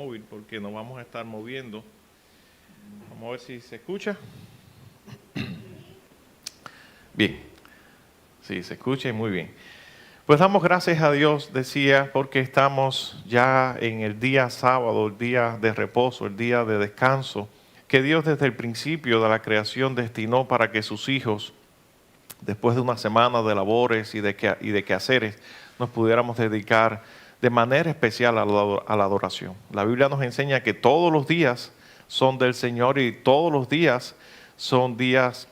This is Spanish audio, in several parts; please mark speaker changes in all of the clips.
Speaker 1: móvil porque nos vamos a estar moviendo. Vamos a ver si se escucha. Bien, sí, se escucha y muy bien. Pues damos gracias a Dios, decía, porque estamos ya en el día sábado, el día de reposo, el día de descanso, que Dios desde el principio de la creación destinó para que sus hijos, después de una semana de labores y de quehaceres, nos pudiéramos dedicar de manera especial a la adoración. La Biblia nos enseña que todos los días son del Señor y todos los días son días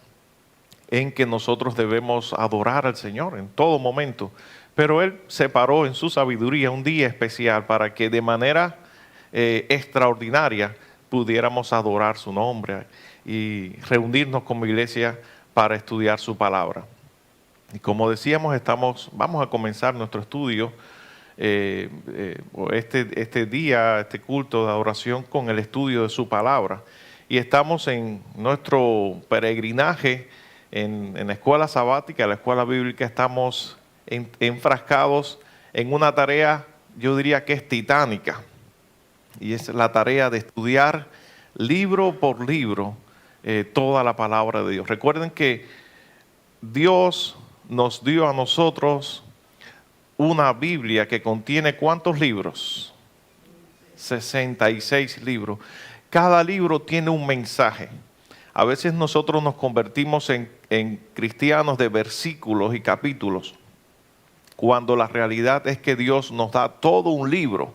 Speaker 1: en que nosotros debemos adorar al Señor en todo momento. Pero Él separó en su sabiduría un día especial para que de manera extraordinaria pudiéramos adorar su nombre y reunirnos como iglesia para estudiar su palabra. Y como decíamos, vamos a comenzar nuestro estudio, este día, este culto de adoración con el estudio de su palabra. Y estamos en nuestro peregrinaje en la escuela sabática, la escuela bíblica. Estamos enfrascados en una tarea, yo diría que es titánica, y es la tarea de estudiar libro por libro toda la palabra de Dios. Recuerden que Dios nos dio a nosotros una Biblia que contiene ¿cuántos libros? 66 libros. Cada libro tiene un mensaje. A veces nosotros nos convertimos en cristianos de versículos y capítulos, cuando la realidad es que Dios nos da todo un libro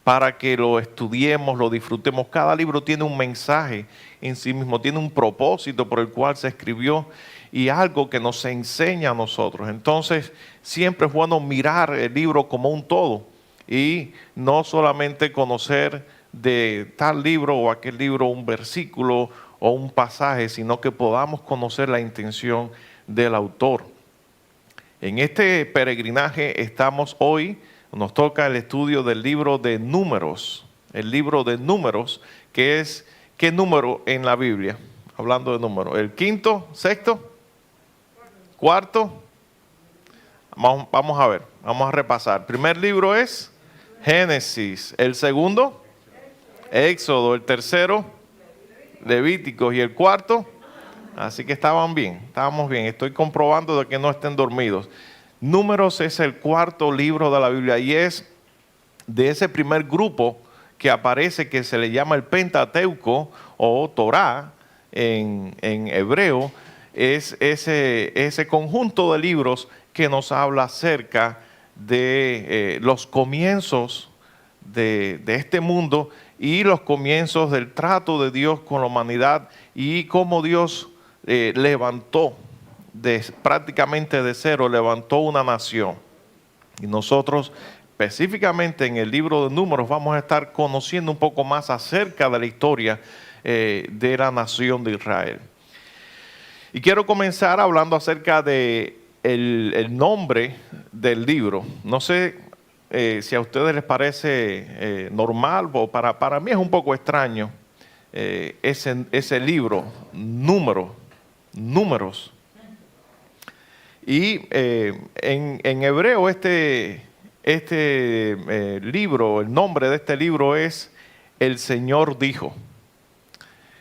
Speaker 1: para que lo estudiemos, lo disfrutemos. Cada libro tiene un mensaje en sí mismo, tiene un propósito por el cual se escribió y algo que nos enseña a nosotros. Entonces, siempre es bueno mirar el libro como un todo y no solamente conocer de tal libro o aquel libro un versículo o un pasaje, sino que podamos conocer la intención del autor. En este peregrinaje estamos hoy, nos toca el estudio del libro de Números. El libro de Números, que es, ¿qué número en la Biblia? Hablando de números, ¿el quinto, sexto, cuarto? Vamos a ver, vamos a repasar. El primer libro es Génesis. El segundo, Éxodo. El tercero, Levíticos. Y el cuarto, así que estábamos bien. Estoy comprobando de que no estén dormidos. Números es el cuarto libro de la Biblia y es de ese primer grupo que aparece, que se le llama el Pentateuco o Torá en hebreo. Es ese conjunto de libros que nos habla acerca de los comienzos de este mundo y los comienzos del trato de Dios con la humanidad y cómo Dios levantó prácticamente de cero, levantó una nación. Y nosotros específicamente en el libro de Números vamos a estar conociendo un poco más acerca de la historia de la nación de Israel. Y quiero comenzar hablando acerca de el nombre del libro. No sé si a ustedes les parece normal, o para mí es un poco extraño ese libro, Números. Y en hebreo este libro, el nombre de este libro es El Señor dijo.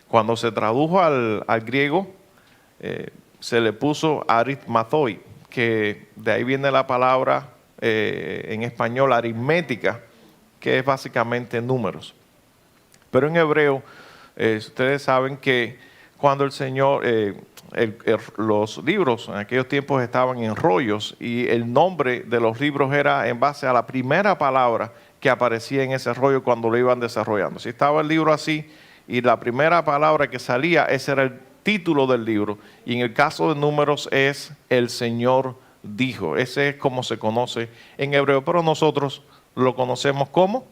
Speaker 1: Cuando se tradujo al griego, se le puso aritmathoi, que de ahí viene la palabra en español aritmética, que es básicamente números. Pero en hebreo, ustedes saben que cuando el Señor, los libros en aquellos tiempos estaban en rollos y el nombre de los libros era en base a la primera palabra que aparecía en ese rollo cuando lo iban desarrollando. Si estaba el libro así y la primera palabra que salía, ese era el título del libro. Y en el caso de Números es El Señor dijo. Ese es como se conoce en hebreo, pero nosotros lo conocemos como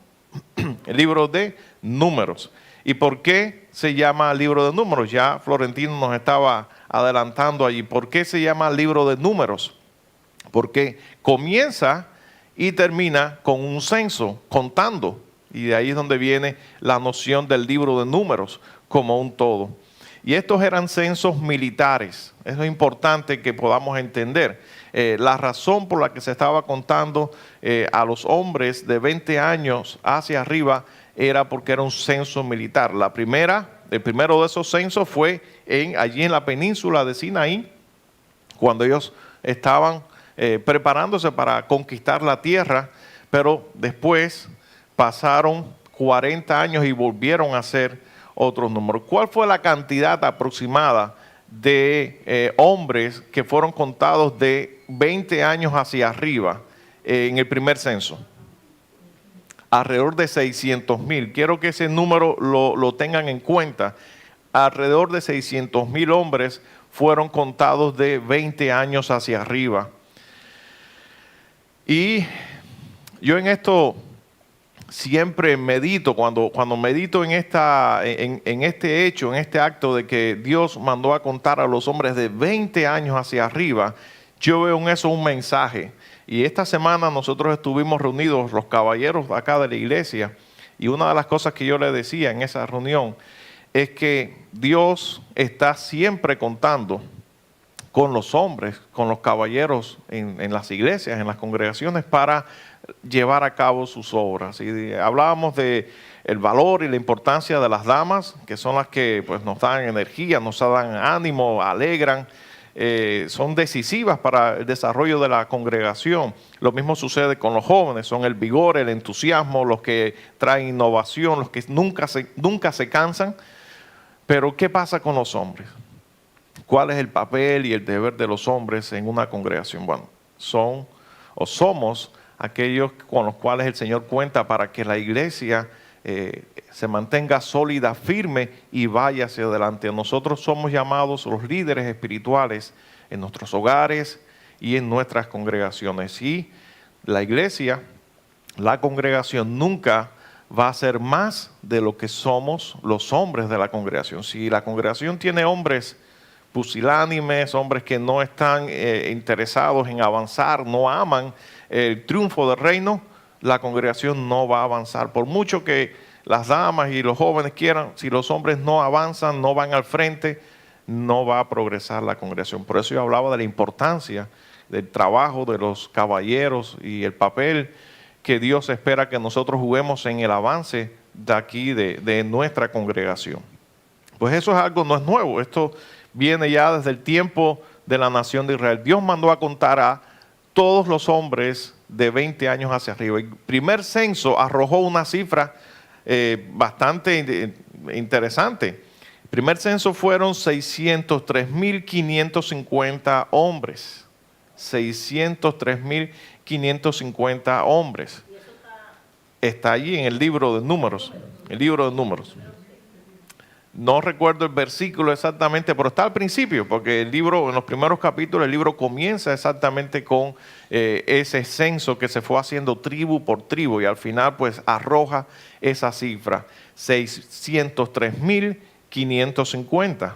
Speaker 1: el libro de Números. ¿Y por qué se llama libro de Números? Ya Florentino nos estaba adelantando allí. ¿Por qué se llama libro de Números? Porque comienza y termina con un censo, contando. Y de ahí es donde viene la noción del libro de Números como un todo. Y estos eran censos militares. Eso es importante que podamos entender. La razón por la que se estaba contando a los hombres de 20 años hacia arriba era porque era un censo militar. El primero de esos censos fue allí en la península de Sinaí, cuando ellos estaban preparándose para conquistar la tierra, pero después pasaron 40 años y volvieron a hacer otros números. ¿Cuál fue la cantidad aproximada de hombres que fueron contados de 20 años hacia arriba en el primer censo? Alrededor de 600,000. Quiero que ese número lo tengan en cuenta. Alrededor de 600,000 hombres fueron contados de 20 años hacia arriba. Y yo en esto siempre medito, cuando medito en este hecho, en este acto de que Dios mandó a contar a los hombres de 20 años hacia arriba, yo veo en eso un mensaje. Y esta semana nosotros estuvimos reunidos, los caballeros acá de la iglesia, y una de las cosas que yo les decía en esa reunión es que Dios está siempre contando con los hombres, con los caballeros en las iglesias, en las congregaciones, para llevar a cabo sus obras. Y hablábamos de el valor y la importancia de las damas, que son las que pues, nos dan energía, nos dan ánimo, alegran, son decisivas para el desarrollo de la congregación. Lo mismo sucede con los jóvenes, son el vigor, el entusiasmo, los que traen innovación, los que nunca se cansan. Pero ¿qué pasa con los hombres? ¿Cuál es el papel y el deber de los hombres en una congregación? Bueno, somos aquellos con los cuales el Señor cuenta para que la iglesia se mantenga sólida, firme y vaya hacia adelante. Nosotros somos llamados los líderes espirituales en nuestros hogares y en nuestras congregaciones. Y la iglesia, la congregación nunca va a ser más de lo que somos los hombres de la congregación. Si la congregación tiene hombres pusilánimes, hombres que no están interesados en avanzar, no aman el triunfo del reino, la congregación no va a avanzar. Por mucho que las damas y los jóvenes quieran, si los hombres no avanzan, no van al frente, no va a progresar la congregación. Por eso yo hablaba de la importancia del trabajo de los caballeros y el papel que Dios espera que nosotros juguemos en el avance de aquí, de nuestra congregación. Pues eso es algo, no es nuevo, esto viene ya desde el tiempo de la nación de Israel. Dios mandó a contar a todos los hombres de 20 años hacia arriba. El primer censo arrojó una cifra bastante interesante. El primer censo fueron 603,550 hombres. 603,550 hombres. Está allí en el libro de Números. El libro de Números. No recuerdo el versículo exactamente, pero está al principio, porque el libro, en los primeros capítulos, el libro comienza exactamente con ese censo que se fue haciendo tribu por tribu y al final pues arroja esa cifra, 603,550.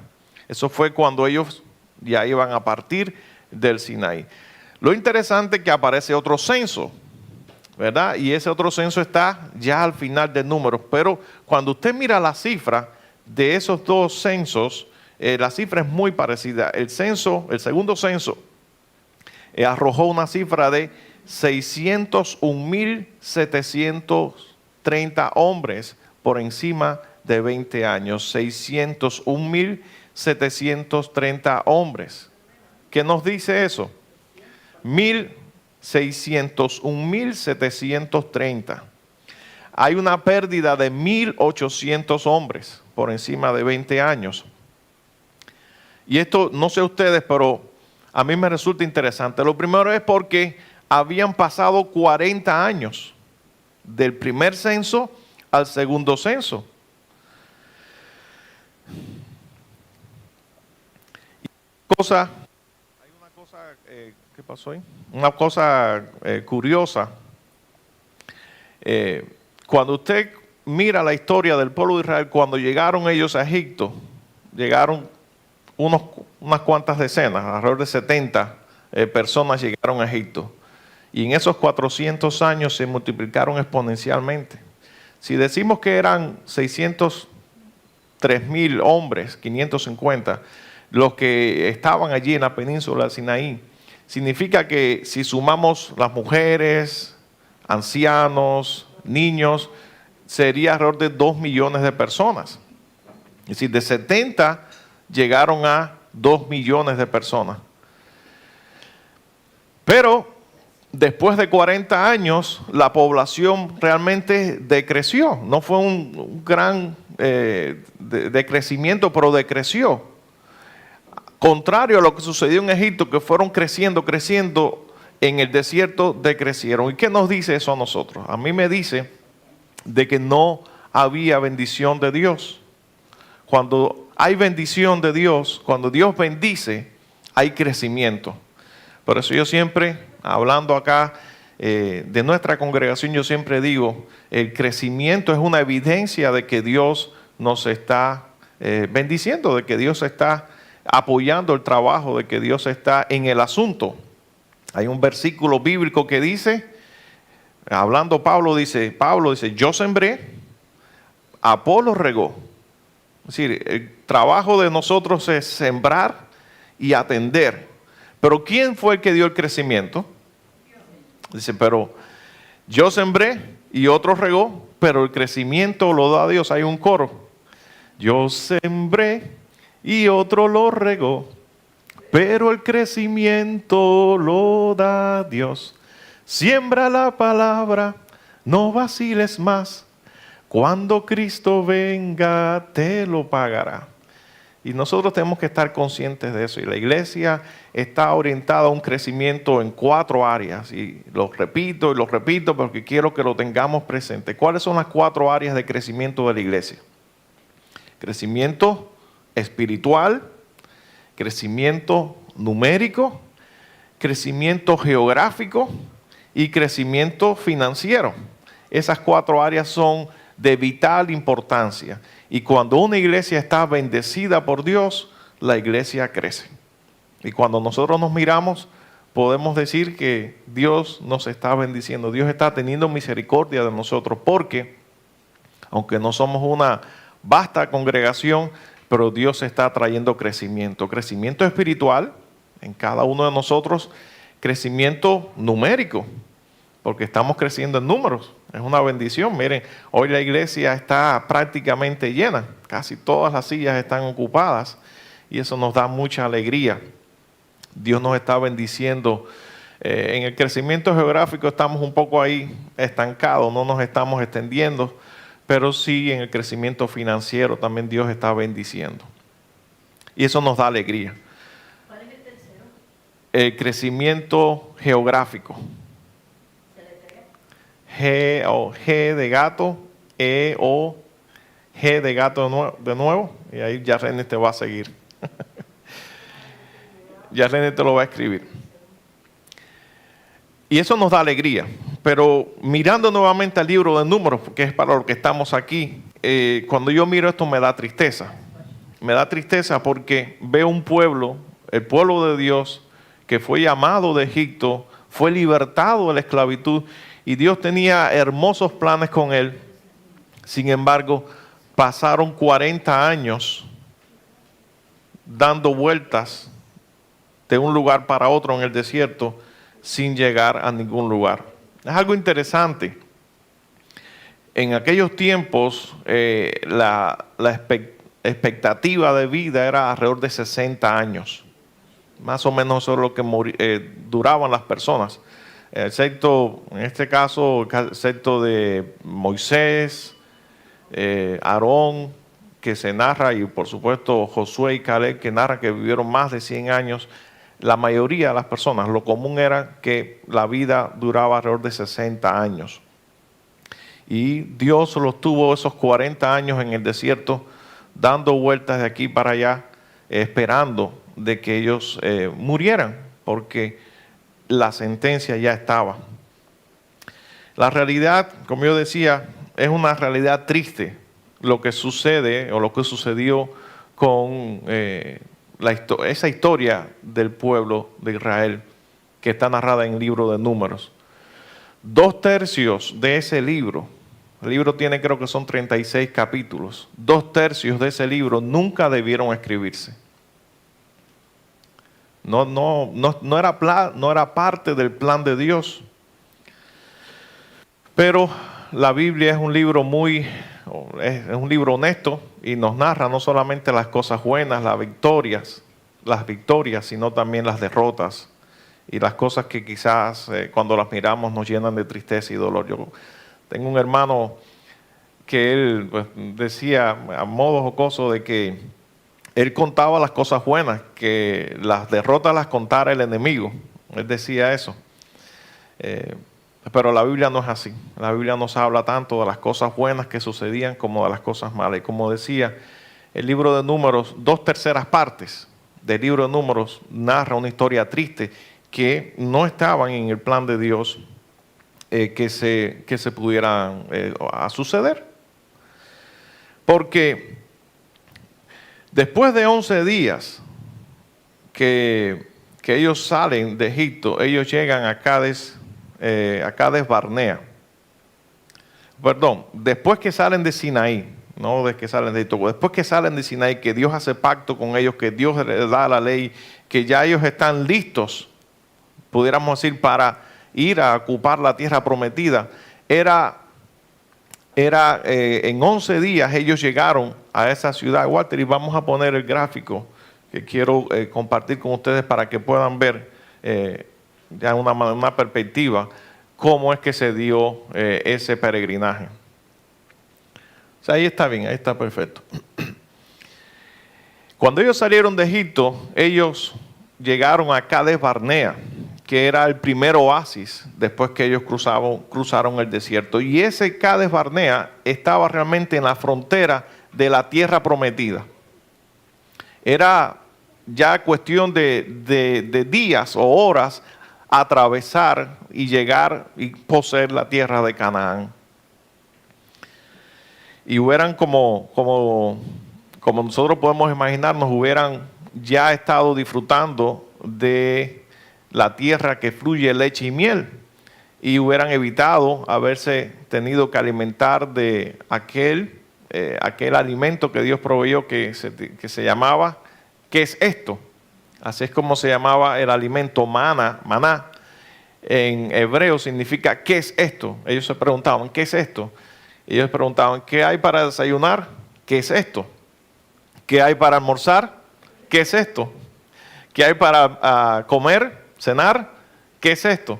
Speaker 1: Eso fue cuando ellos ya iban a partir del Sinaí. Lo interesante es que aparece otro censo, ¿verdad? Y ese otro censo está ya al final de Números, pero cuando usted mira la cifra de esos dos censos, la cifra es muy parecida. El segundo censo, arrojó una cifra de 601,730 hombres por encima de 20 años. 601,730 hombres. ¿Qué nos dice eso? 601,730. Hay una pérdida de 1,800 hombres por encima de 20 años. Y esto, no sé ustedes, pero a mí me resulta interesante. Lo primero es porque habían pasado 40 años del primer censo al segundo censo. Y hay una cosa, ¿qué pasó ahí? Una cosa curiosa. Cuando usted mira la historia del pueblo de Israel, cuando llegaron ellos a Egipto, llegaron unas cuantas decenas, alrededor de 70 personas llegaron a Egipto. Y en esos 400 años se multiplicaron exponencialmente. Si decimos que eran 603,000 hombres, 550, los que estaban allí en la península de Sinaí, significa que si sumamos las mujeres, ancianos, niños, sería alrededor de 2 millones de personas. Es decir, de 70 llegaron a 2 millones de personas. Pero después de 40 años, la población realmente decreció. No fue un gran decrecimiento, pero decreció. Contrario a lo que sucedió en Egipto, que fueron creciendo, en el desierto decrecieron. ¿Y qué nos dice eso a nosotros? A mí me dice de que no había bendición de Dios. Cuando hay bendición de Dios, cuando Dios bendice, hay crecimiento. Por eso yo siempre, hablando acá de nuestra congregación, yo siempre digo, el crecimiento es una evidencia de que Dios nos está bendiciendo, de que Dios está apoyando el trabajo, de que Dios está en el asunto. Hay un versículo bíblico que dice, hablando Pablo dice, yo sembré, Apolo regó. Es decir, el trabajo de nosotros es sembrar y atender. Pero ¿quién fue el que dio el crecimiento? Dice, pero yo sembré y otro regó, pero el crecimiento lo da Dios. Hay un coro. Yo sembré y otro lo regó, pero el crecimiento lo da Dios. Siembra la palabra, no vaciles más. Cuando Cristo venga, te lo pagará. Y nosotros tenemos que estar conscientes de eso. Y la iglesia está orientada a un crecimiento en 4 áreas. Y lo repito porque quiero que lo tengamos presente. ¿Cuáles son las 4 áreas de crecimiento de la iglesia? Crecimiento espiritual, crecimiento numérico, crecimiento geográfico y crecimiento financiero. Esas 4 áreas son de vital importancia. Y cuando una iglesia está bendecida por Dios, la iglesia crece. Y cuando nosotros nos miramos, podemos decir que Dios nos está bendiciendo. Dios está teniendo misericordia de nosotros porque, aunque no somos una vasta congregación, pero Dios está trayendo crecimiento. Crecimiento espiritual en cada uno de nosotros, crecimiento numérico, porque estamos creciendo en números. Es una bendición. Miren, hoy la iglesia está prácticamente llena. Casi todas las sillas están ocupadas y eso nos da mucha alegría. Dios nos está bendiciendo. En el crecimiento geográfico estamos un poco ahí estancados, no nos estamos extendiendo, pero sí en el crecimiento financiero también Dios está bendiciendo. Y eso nos da alegría.
Speaker 2: ¿Cuál es el tercero?
Speaker 1: El crecimiento geográfico. G de gato, G de gato de nuevo, y ahí ya René te va a seguir. Ya René te lo va a escribir. Y eso nos da alegría, pero mirando nuevamente al libro de Números, que es para lo que estamos aquí, cuando yo miro esto me da tristeza. Me da tristeza porque veo un pueblo, el pueblo de Dios, que fue llamado de Egipto, fue libertado de la esclavitud, y Dios tenía hermosos planes con él. Sin embargo, pasaron 40 años dando vueltas de un lugar para otro en el desierto sin llegar a ningún lugar. Es algo interesante. En aquellos tiempos la expectativa de vida era alrededor de 60 años. Más o menos eso es lo que duraban las personas. Excepto, en este caso, excepto de Moisés, Aarón, que se narra, y por supuesto Josué y Caleb, que narran que vivieron más de 100 años. La mayoría de las personas, lo común era que la vida duraba alrededor de 60 años. Y Dios los tuvo esos 40 años en el desierto, dando vueltas de aquí para allá, esperando de que ellos murieran, porque la sentencia ya estaba. La realidad, como yo decía, es una realidad triste lo que sucede o lo que sucedió con esa historia del pueblo de Israel que está narrada en el libro de Números. 2/3 de ese libro, el libro tiene, creo que son 36 capítulos, 2/3 de ese libro nunca debieron escribirse. No era parte del plan de Dios. Pero la Biblia es un libro es un libro honesto y nos narra no solamente las cosas buenas, las victorias, sino también las derrotas y las cosas que quizás cuando las miramos nos llenan de tristeza y dolor. Yo tengo un hermano que él pues, decía a modo jocoso de que él contaba las cosas buenas, que las derrotas las contara el enemigo. Él decía eso. Pero la Biblia no es así. La Biblia nos habla tanto de las cosas buenas que sucedían como de las cosas malas. Y como decía, el libro de Números, 2/3 partes del libro de Números narra una historia triste que no estaban en el plan de Dios que se pudieran a suceder. Porque después de 11 días que ellos salen de Egipto, ellos llegan a Cades Barnea. Perdón, después que salen de Sinaí, no desde que salen de Egipto, después que salen de Sinaí, que Dios hace pacto con ellos, que Dios les da la ley, que ya ellos están listos, pudiéramos decir, para ir a ocupar la tierra prometida, en 11 días ellos llegaron a esa ciudad. Walter, y vamos a poner el gráfico que quiero compartir con ustedes para que puedan ver ya una perspectiva cómo es que se dio ese peregrinaje. O sea, ahí está bien, ahí está perfecto. Cuando ellos salieron de Egipto, ellos llegaron a Cades Barnea, que era el primer oasis después que ellos cruzaron el desierto. Y ese Cades Barnea estaba realmente en la frontera de la tierra prometida. Era ya cuestión de días o horas atravesar y llegar y poseer la tierra de Canaán. Y hubieran como nosotros podemos imaginarnos, hubieran ya estado disfrutando de la tierra que fluye leche y miel, y hubieran evitado haberse tenido que alimentar de aquel alimento que Dios proveyó que se llamaba, ¿qué es esto? Así es como se llamaba el alimento maná. En hebreo significa ¿qué es esto? Ellos se preguntaban, ¿qué es esto? Ellos preguntaban, ¿qué hay para desayunar? ¿Qué es esto? ¿Qué hay para almorzar? ¿Qué es esto? ¿Qué hay para comer? ¿Cenar? ¿Qué es esto?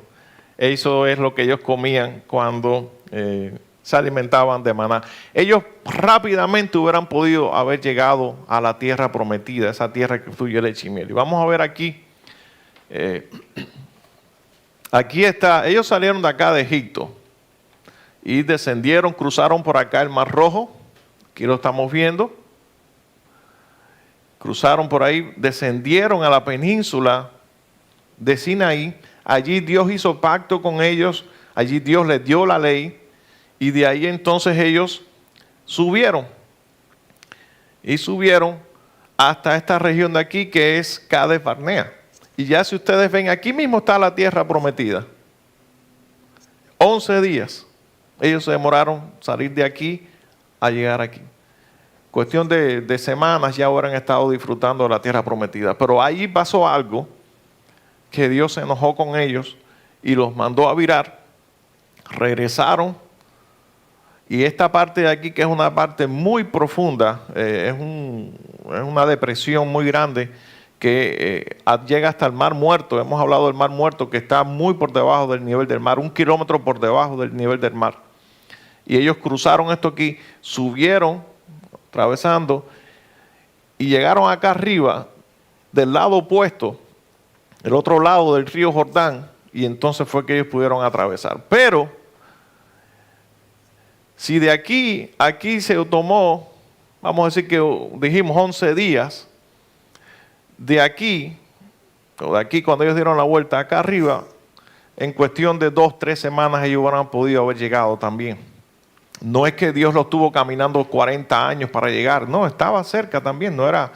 Speaker 1: Eso es lo que ellos comían cuando se alimentaban de maná. Ellos rápidamente hubieran podido haber llegado a la tierra prometida, esa tierra que fluye leche y miel. Y vamos a ver aquí, aquí está, ellos salieron de acá de Egipto y descendieron, cruzaron por acá el Mar Rojo, aquí lo estamos viendo, cruzaron por ahí, descendieron a la península de Sinaí. Allí Dios hizo pacto con ellos, allí Dios les dio la ley, y de ahí entonces ellos subieron hasta esta región de aquí que es Cades Barnea. Y ya si ustedes ven, aquí mismo está la tierra prometida. 11 días ellos se demoraron salir de aquí a llegar aquí. Cuestión de semanas ya habrán estado disfrutando de la tierra prometida. Pero ahí pasó algo que Dios se enojó con ellos y los mandó a virar. Regresaron. Y esta parte de aquí, que es una parte muy profunda, es una depresión muy grande que llega hasta el Mar Muerto. Hemos hablado del Mar Muerto, que está muy por debajo del nivel del mar, 1 kilómetro por debajo del nivel del mar. Y ellos cruzaron esto aquí, subieron, atravesando, y llegaron acá arriba, del lado opuesto, el otro lado del río Jordán, y entonces fue que ellos pudieron atravesar. Pero, si de aquí se tomó, vamos a decir que dijimos 11 días, de aquí cuando ellos dieron la vuelta acá arriba, en cuestión de 2-3 semanas ellos hubieran podido haber llegado también. No es que Dios los tuvo caminando 40 años para llegar, no, estaba cerca también, no era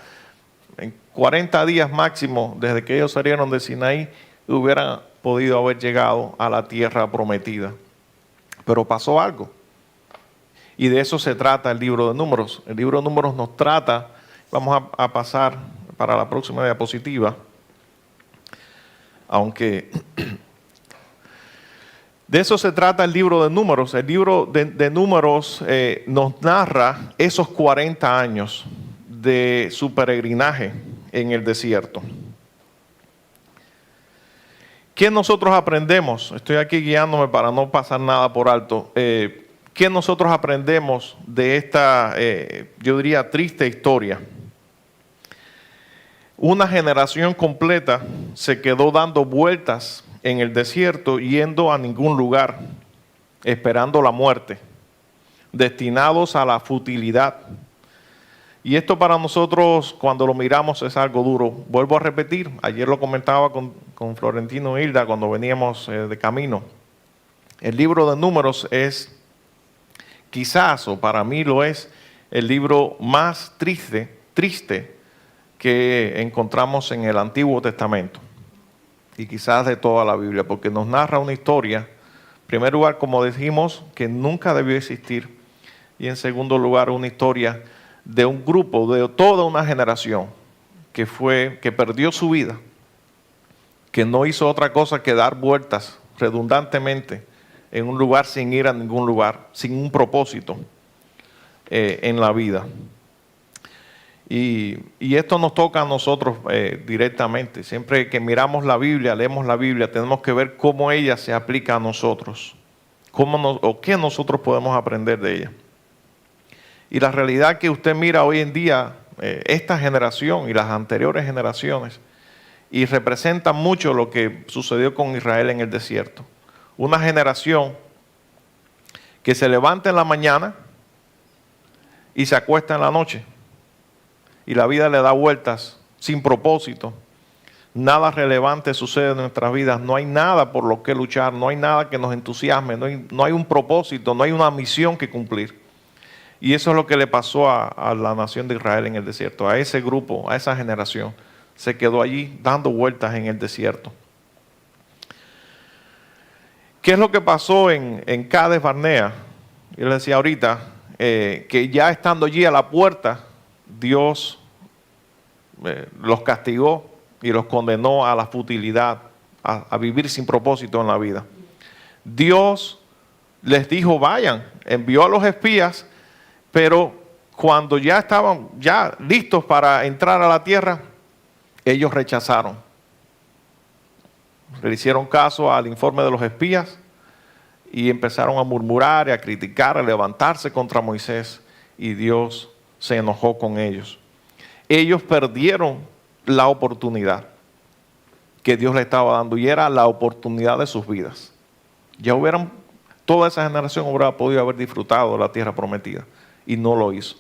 Speaker 1: en 40 días máximo desde que ellos salieron de Sinaí, hubieran podido haber llegado a la tierra prometida. Pero pasó algo. Y de eso se trata el libro de Números. El libro de Números nos trata, vamos a pasar para la próxima diapositiva, aunque De eso se trata el libro de Números. El libro de Números nos narra esos 40 años de su peregrinaje en el desierto. ¿Qué nosotros aprendemos? Estoy aquí guiándome para no pasar nada por alto. ¿Qué nosotros aprendemos de esta, yo diría, triste historia? Una generación completa se quedó dando vueltas en el desierto, yendo a ningún lugar, esperando la muerte, destinados a la futilidad. Y esto para nosotros, cuando lo miramos, es algo duro. Vuelvo a repetir, ayer lo comentaba con Florentino e Hilda cuando veníamos de camino. El libro de Números es, quizás, o para mí lo es, el libro más triste que encontramos en el Antiguo Testamento. Y quizás de toda la Biblia, porque nos narra una historia, en primer lugar, como dijimos, que nunca debió existir, y en segundo lugar, una historia de un grupo, de toda una generación, que perdió su vida, que no hizo otra cosa que dar vueltas redundantemente en un lugar sin ir a ningún lugar, sin un propósito en la vida. Y esto nos toca a nosotros directamente. Siempre que miramos la Biblia, leemos la Biblia, tenemos que ver cómo ella se aplica a nosotros, o qué nosotros podemos aprender de ella. Y la realidad que usted mira hoy en día, esta generación y las anteriores generaciones, y representa mucho lo que sucedió con Israel en el desierto. Una generación que se levanta en la mañana y se acuesta en la noche. Y la vida le da vueltas sin propósito. Nada relevante sucede en nuestras vidas. No hay nada por lo que luchar. No hay nada que nos entusiasme. No hay un propósito. No hay una misión que cumplir. Y eso es lo que le pasó a la nación de Israel en el desierto. A ese grupo, a esa generación. Se quedó allí dando vueltas en el desierto. ¿Qué es lo que pasó en Cades Barnea? Yo le decía ahorita que ya estando allí a la puerta, Dios los castigó y los condenó a la futilidad, a vivir sin propósito en la vida. Dios les dijo, vayan, envió a los espías, pero cuando ya estaban listos para entrar a la tierra, ellos rechazaron. Le hicieron caso al informe de los espías y empezaron a murmurar y a criticar, a levantarse contra Moisés, y Dios se enojó con ellos. Ellos perdieron la oportunidad que Dios les estaba dando, y era la oportunidad de sus vidas. Toda esa generación hubiera podido haber disfrutado de la tierra prometida, y no lo hizo.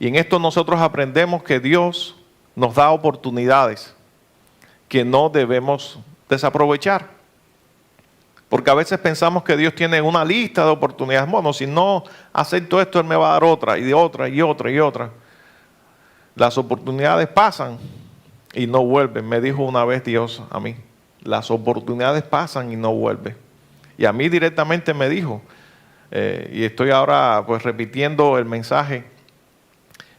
Speaker 1: Y en esto nosotros aprendemos que Dios nos da oportunidades que no debemos desaprovechar. Porque a veces pensamos que Dios tiene una lista de oportunidades. Bueno, si no acepto esto, Él me va a dar otra, y de otra, y otra, y otra. Las oportunidades pasan y no vuelven. Me dijo una vez Dios a mí, las oportunidades pasan y no vuelven. Y a mí directamente me dijo, y estoy ahora pues repitiendo el mensaje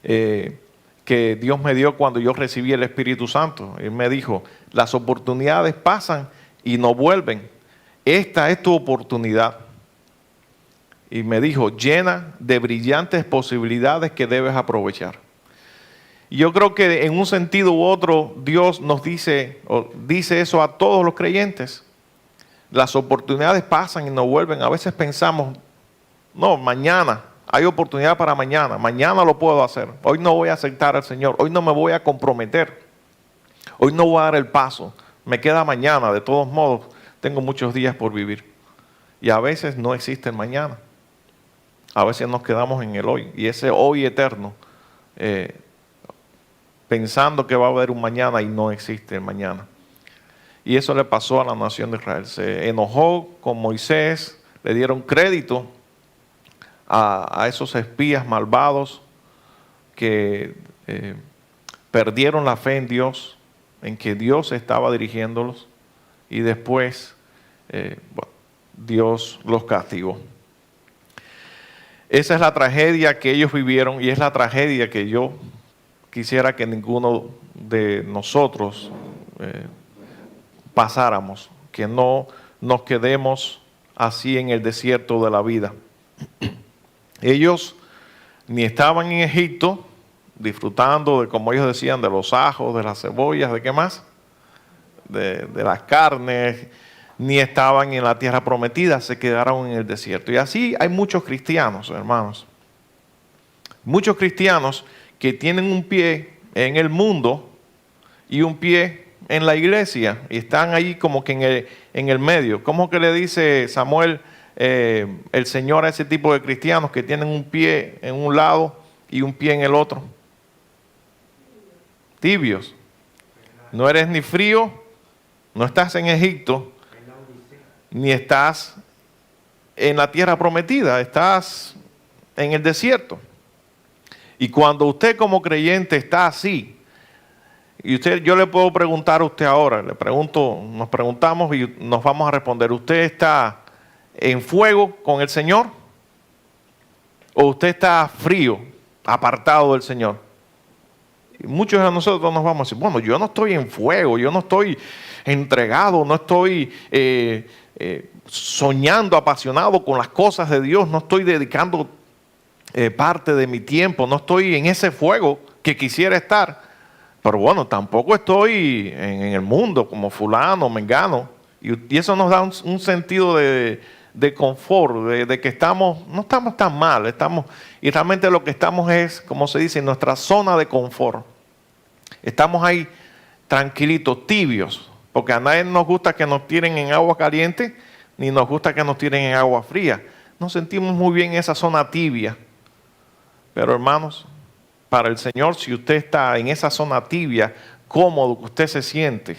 Speaker 1: que Dios me dio cuando yo recibí el Espíritu Santo. Él me dijo, las oportunidades pasan y no vuelven. Esta es tu oportunidad. Y me dijo, llena de brillantes posibilidades que debes aprovechar. Y yo creo que en un sentido u otro Dios nos dice eso a todos los creyentes. Las oportunidades pasan y no vuelven. A veces pensamos, no, mañana, hay oportunidad para mañana. Mañana lo puedo hacer. Hoy no voy a aceptar al Señor. Hoy no me voy a comprometer. Hoy no voy a dar el paso. Me queda mañana. De todos modos, tengo muchos días por vivir. Y a veces no existe el mañana. A veces nos quedamos en el hoy. Y ese hoy eterno, pensando que va a haber un mañana, y no existe el mañana. Y eso le pasó a la nación de Israel. Se enojó con Moisés, le dieron crédito a esos espías malvados que perdieron la fe en Dios, en que Dios estaba dirigiéndolos, y después Dios los castigó. Esa es la tragedia que ellos vivieron, y es la tragedia que yo quisiera que ninguno de nosotros pasáramos, que no nos quedemos así en el desierto de la vida. Ellos ni estaban en Egipto disfrutando de, como ellos decían, de los ajos, de las cebollas, ¿de qué más? De las carnes, ni estaban en la tierra prometida, se quedaron en el desierto. Y así hay muchos cristianos, hermanos. Muchos cristianos que tienen un pie en el mundo y un pie en la iglesia y están ahí como que en el medio. ¿Cómo que le dice Samuel el Señor a ese tipo de cristianos que tienen un pie en un lado y un pie en el otro? Tibios. No eres ni frío, no estás en Egipto, ni estás en la tierra prometida, estás en el desierto. Y cuando usted como creyente está así, y yo le puedo preguntar a usted ahora, nos preguntamos y nos vamos a responder, ¿usted está en fuego con el Señor? ¿O usted está frío, apartado del Señor? Y muchos de nosotros nos vamos a decir, bueno, yo no estoy en fuego, yo no estoy entregado, no estoy soñando, apasionado con las cosas de Dios, no estoy dedicando parte de mi tiempo, no estoy en ese fuego que quisiera estar. Pero bueno, tampoco estoy en el mundo como fulano, mengano. Y eso nos da un sentido de confort, de que no estamos tan mal. Y realmente lo que estamos es, como se dice, en nuestra zona de confort. Estamos ahí tranquilitos, tibios. Porque a nadie nos gusta que nos tiren en agua caliente, ni nos gusta que nos tiren en agua fría. Nos sentimos muy bien en esa zona tibia. Pero hermanos, para el Señor, si usted está en esa zona tibia, cómodo que usted se siente,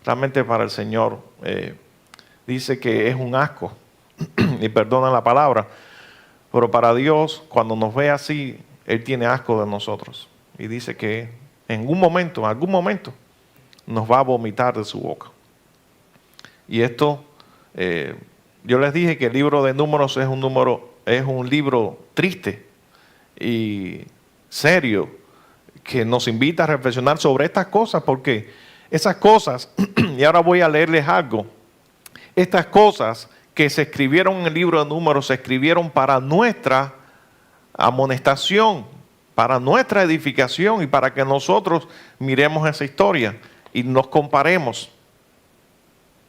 Speaker 1: realmente para el Señor dice que es un asco, y perdona la palabra, pero para Dios, cuando nos ve así, Él tiene asco de nosotros. Y dice que en algún momento, nos va a vomitar de su boca. Y esto, yo les dije que el libro de Números es un libro triste y serio, que nos invita a reflexionar sobre estas cosas, porque esas cosas, y ahora voy a leerles algo, estas cosas que se escribieron en el libro de Números, se escribieron para nuestra amonestación, para nuestra edificación y para que nosotros miremos esa historia y nos comparemos,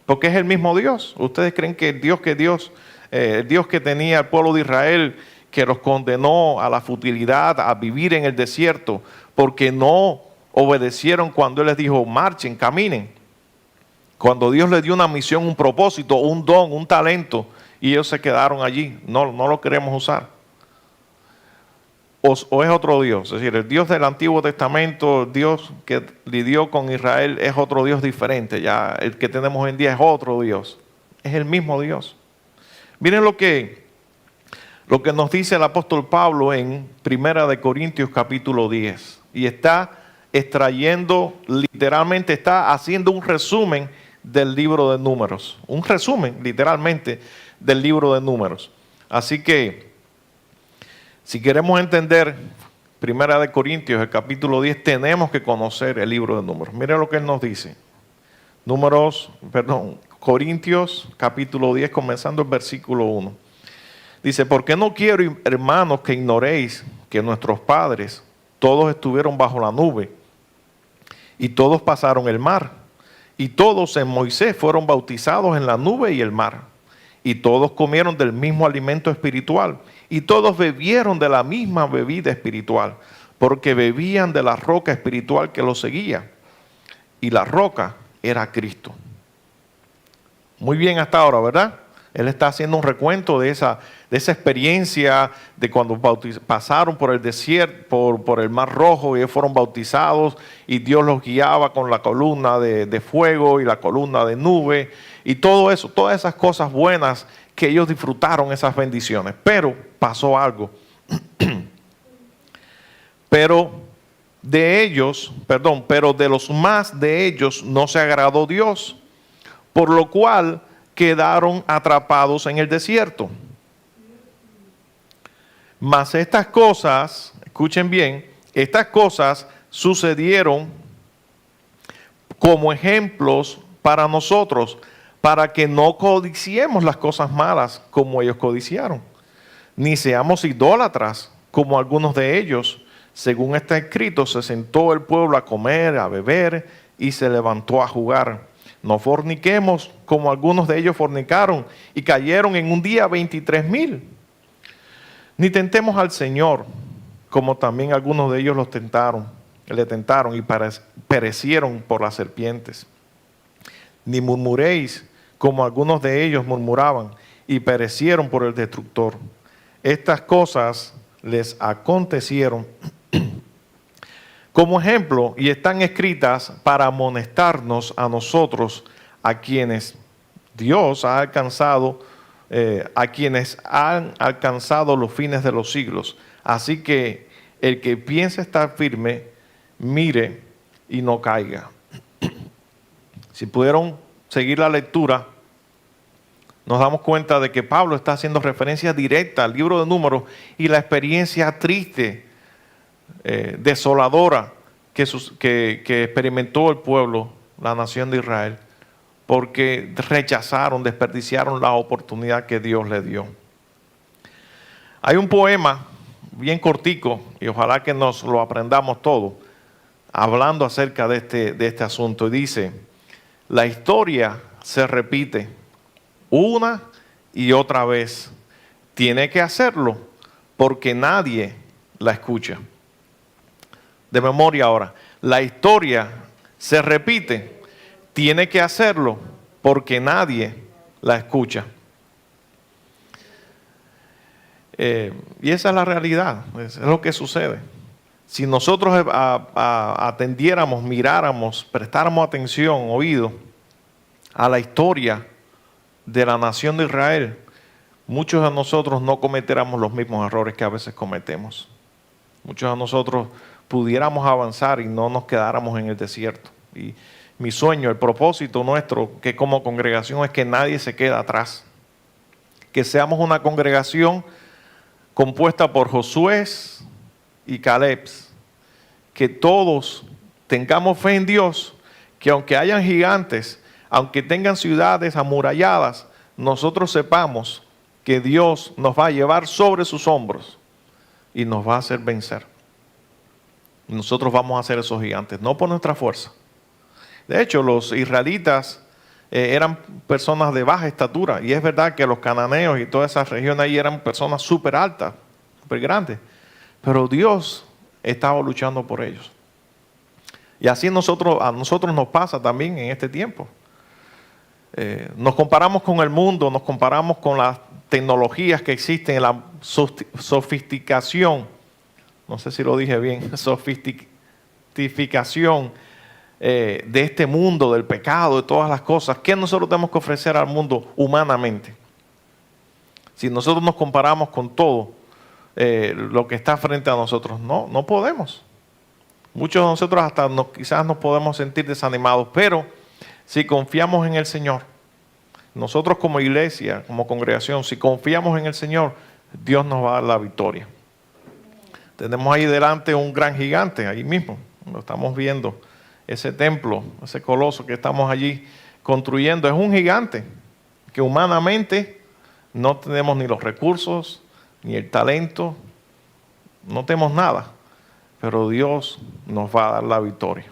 Speaker 1: porque es el mismo Dios. ¿Ustedes creen que el Dios que tenía el pueblo de Israel, que los condenó a la futilidad, a vivir en el desierto, porque no obedecieron cuando Él les dijo, marchen, caminen? Cuando Dios les dio una misión, un propósito, un don, un talento, y ellos se quedaron allí, no lo queremos usar. O es otro Dios, es decir, el Dios del Antiguo Testamento, el Dios que lidió con Israel, es otro Dios diferente. Ya el que tenemos hoy en día es otro Dios, es el mismo Dios. Miren lo que nos dice el apóstol Pablo en 1 Corintios capítulo 10. Y está extrayendo, literalmente está haciendo un resumen del libro de Números. Un resumen, literalmente, del libro de Números. Así que, si queremos entender 1 Corintios, el capítulo 10, tenemos que conocer el libro de Números. Mire lo que él nos dice. Corintios capítulo 10, comenzando el versículo 1. Dice, porque no quiero, hermanos, que ignoréis que nuestros padres todos estuvieron bajo la nube y todos pasaron el mar y todos en Moisés fueron bautizados en la nube y el mar y todos comieron del mismo alimento espiritual y todos bebieron de la misma bebida espiritual porque bebían de la roca espiritual que los seguía y la roca era Cristo. Muy bien hasta ahora, ¿verdad? Él está haciendo un recuento de esa experiencia de cuando pasaron por el desierto, por el Mar Rojo, y ellos fueron bautizados y Dios los guiaba con la columna de fuego y la columna de nube y todo eso, todas esas cosas buenas que ellos disfrutaron, esas bendiciones. Pero pasó algo. pero de los más de ellos no se agradó Dios, por lo cual quedaron atrapados en el desierto. Mas estas cosas, escuchen bien, estas cosas sucedieron como ejemplos para nosotros, para que no codiciemos las cosas malas como ellos codiciaron, ni seamos idólatras como algunos de ellos. Según está escrito, se sentó el pueblo a comer, a beber y se levantó a jugar. No forniquemos como algunos de ellos fornicaron y cayeron en un día 23,000. Ni tentemos al Señor, como también algunos de ellos le tentaron y perecieron por las serpientes. Ni murmuréis como algunos de ellos murmuraban y perecieron por el destructor. Estas cosas les acontecieron como ejemplo y están escritas para amonestarnos a nosotros, a quienes Dios ha alcanzado, a quienes han alcanzado los fines de los siglos. Así que el que piense estar firme, mire y no caiga. Si pudieron seguir la lectura, nos damos cuenta de que Pablo está haciendo referencia directa al libro de Números y la experiencia triste, desoladora que experimentó el pueblo, la nación de Israel, porque rechazaron, desperdiciaron la oportunidad que Dios les dio. Hay un poema bien cortico, y ojalá que nos lo aprendamos todo, hablando acerca de este asunto. Y dice: la historia se repite una y otra vez. Tiene que hacerlo porque nadie la escucha. De memoria ahora. La historia se repite. Tiene que hacerlo porque nadie la escucha. Y esa es la realidad. Es lo que sucede. Si nosotros atendiéramos, miráramos, prestáramos atención, oído a la historia de la nación de Israel, muchos de nosotros no cometiéramos los mismos errores que a veces cometemos. Muchos de nosotros pudiéramos avanzar y no nos quedáramos en el desierto. Y mi sueño, el propósito nuestro, que como congregación, es que nadie se quede atrás. Que seamos una congregación compuesta por Josué y Caleb, que todos tengamos fe en Dios, que aunque hayan gigantes, aunque tengan ciudades amuralladas, nosotros sepamos que Dios nos va a llevar sobre sus hombros y nos va a hacer vencer. Nosotros vamos a ser esos gigantes, no por nuestra fuerza. De hecho, los israelitas eran personas de baja estatura, y es verdad que los cananeos y toda esa región ahí eran personas súper altas, súper grandes, pero Dios estaba luchando por ellos. Y así a nosotros nos pasa también en este tiempo. Nos comparamos con el mundo, nos comparamos con las tecnologías que existen, la sofisticación, no sé si lo dije bien, sofisticación de este mundo, del pecado, de todas las cosas. ¿Qué nosotros tenemos que ofrecer al mundo humanamente? Si nosotros nos comparamos con todo lo que está frente a nosotros, no podemos. Muchos de nosotros hasta quizás nos podemos sentir desanimados, pero si confiamos en el Señor, nosotros como iglesia, como congregación, si confiamos en el Señor, Dios nos va a dar la victoria. Tenemos ahí delante un gran gigante, ahí mismo, lo estamos viendo, ese templo, ese coloso que estamos allí construyendo, es un gigante que humanamente no tenemos ni los recursos, ni el talento, no tenemos nada, pero Dios nos va a dar la victoria.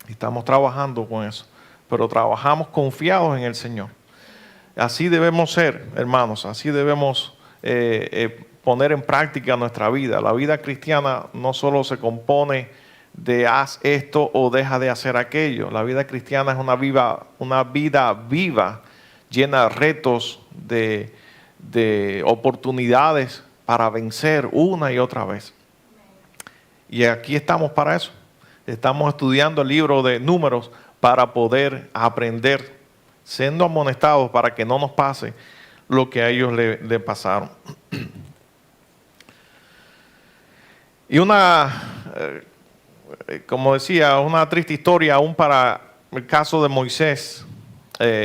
Speaker 1: Y estamos trabajando con eso, pero trabajamos confiados en el Señor. Así debemos ser, hermanos, así debemos poner en práctica nuestra vida. La vida cristiana no solo se compone de haz esto o deja de hacer aquello. La vida cristiana es una vida viva, llena de retos, de oportunidades para vencer una y otra vez. Y aquí estamos para eso. Estamos estudiando el libro de Números para poder aprender, siendo amonestados para que no nos pase lo que a ellos le pasaron. Y como decía, una triste historia aún para el caso de Moisés.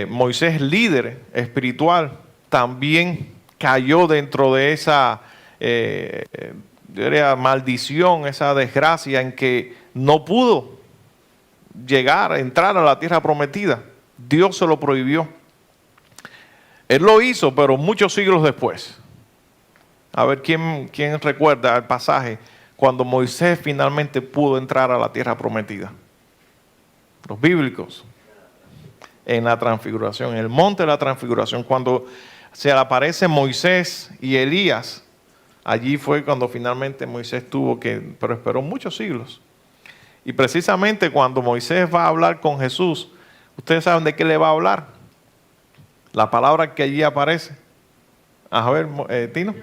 Speaker 1: Moisés, líder espiritual, también cayó dentro de esa maldición, esa desgracia en que no pudo entrar a la tierra prometida. Dios se lo prohibió. Él lo hizo, pero muchos siglos después. A ver, ¿quién recuerda el pasaje cuando Moisés finalmente pudo entrar a la tierra prometida? Los bíblicos. En la transfiguración, en el monte de la transfiguración, cuando se le aparece Moisés y Elías, allí fue cuando finalmente Moisés pero esperó muchos siglos. Y precisamente cuando Moisés va a hablar con Jesús, ¿ustedes saben de qué le va a hablar? La palabra que allí aparece. A ver, Tino.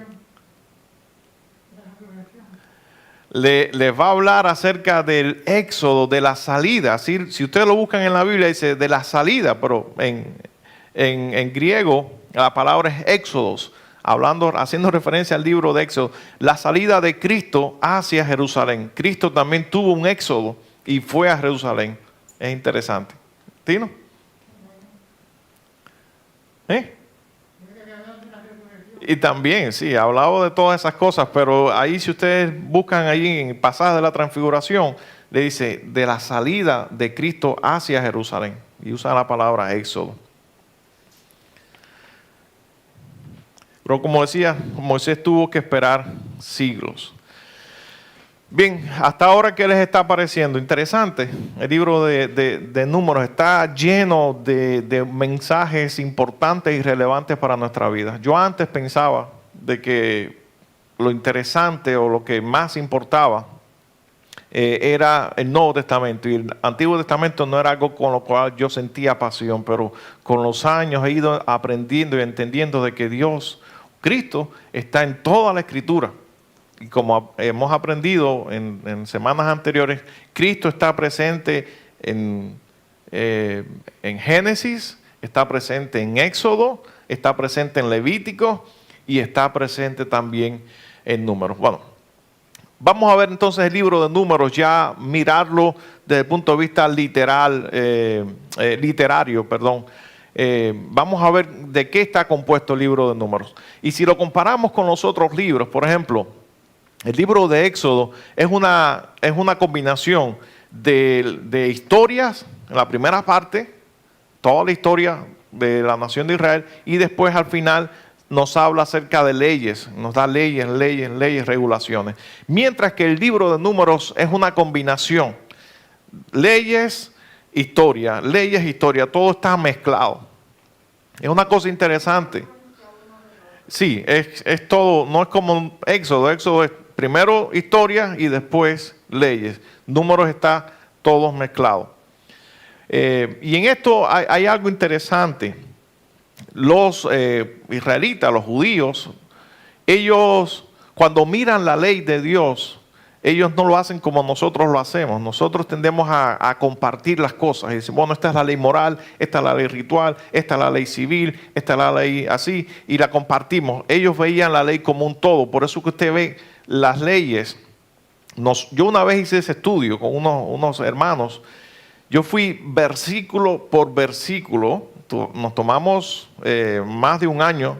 Speaker 1: Les va a hablar acerca del éxodo, de la salida. Si ustedes lo buscan en la Biblia, dice de la salida, pero en griego la palabra es éxodos, haciendo referencia al libro de Éxodo, la salida de Cristo hacia Jerusalén. Cristo también tuvo un éxodo y fue a Jerusalén. Es interesante. ¿Tino? Y también, sí, hablaba de todas esas cosas, pero ahí si ustedes buscan ahí en el pasaje de la transfiguración, le dice de la salida de Cristo hacia Jerusalén. Y usa la palabra éxodo. Pero como decía, Moisés tuvo que esperar siglos. Bien, hasta ahora, ¿qué les está pareciendo? Interesante. El libro de Números está lleno de mensajes importantes y relevantes para nuestra vida. Yo antes pensaba de que lo interesante o lo que más importaba era el Nuevo Testamento, y el Antiguo Testamento no era algo con lo cual yo sentía pasión, pero con los años he ido aprendiendo y entendiendo de que Dios, Cristo, está en toda la Escritura. Y como hemos aprendido en semanas anteriores, Cristo está presente en Génesis, está presente en Éxodo, está presente en Levítico y está presente también en Números. Bueno, vamos a ver entonces el libro de Números, ya mirarlo desde el punto de vista literario. Vamos a ver de qué está compuesto el libro de Números. Y si lo comparamos con los otros libros, por ejemplo, el libro de Éxodo es una combinación de historias, en la primera parte, toda la historia de la nación de Israel, y después al final nos habla acerca de leyes, nos da leyes, regulaciones. Mientras que el libro de Números es una combinación, leyes, historia, todo está mezclado. Es una cosa interesante. Sí, es todo, no es como Éxodo es primero historia y después leyes. Números está todos mezclados. Y en esto hay algo interesante. Los israelitas, los judíos, ellos cuando miran la ley de Dios, ellos no lo hacen como nosotros lo hacemos. Nosotros tendemos a compartir las cosas y decir, bueno, esta es la ley moral, esta es la ley ritual, esta es la ley civil, esta es la ley así, y la compartimos. Ellos veían la ley como un todo. Por eso que usted ve las leyes. Yo una vez hice ese estudio con unos hermanos. Yo fui versículo por versículo. Nos tomamos más de un año,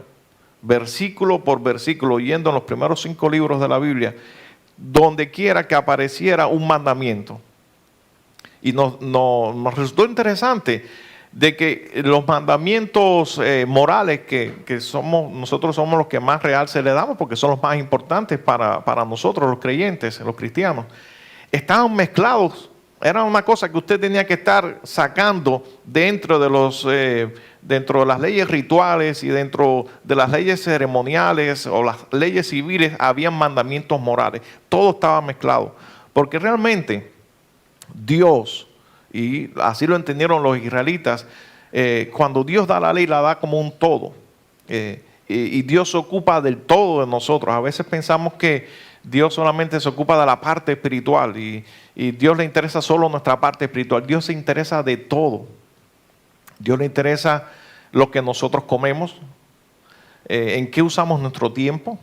Speaker 1: versículo por versículo, yendo en los primeros 5 libros de la Biblia, donde quiera que apareciera un mandamiento. Y nos resultó interesante de que los mandamientos morales que nosotros somos los que más realce le damos, porque son los más importantes para nosotros los creyentes, los cristianos, estaban mezclados. Era una cosa que usted tenía que estar sacando dentro de las leyes rituales y dentro de las leyes ceremoniales o las leyes civiles. Habían mandamientos morales. Todo estaba mezclado. Porque realmente Dios, y así lo entendieron los israelitas, cuando Dios da la ley, la da como un todo. Y Dios se ocupa del todo de nosotros. A veces pensamos que Dios solamente se ocupa de la parte espiritual y Dios le interesa solo nuestra parte espiritual. Dios se interesa de todo. Dios le interesa lo que nosotros comemos, en qué usamos nuestro tiempo,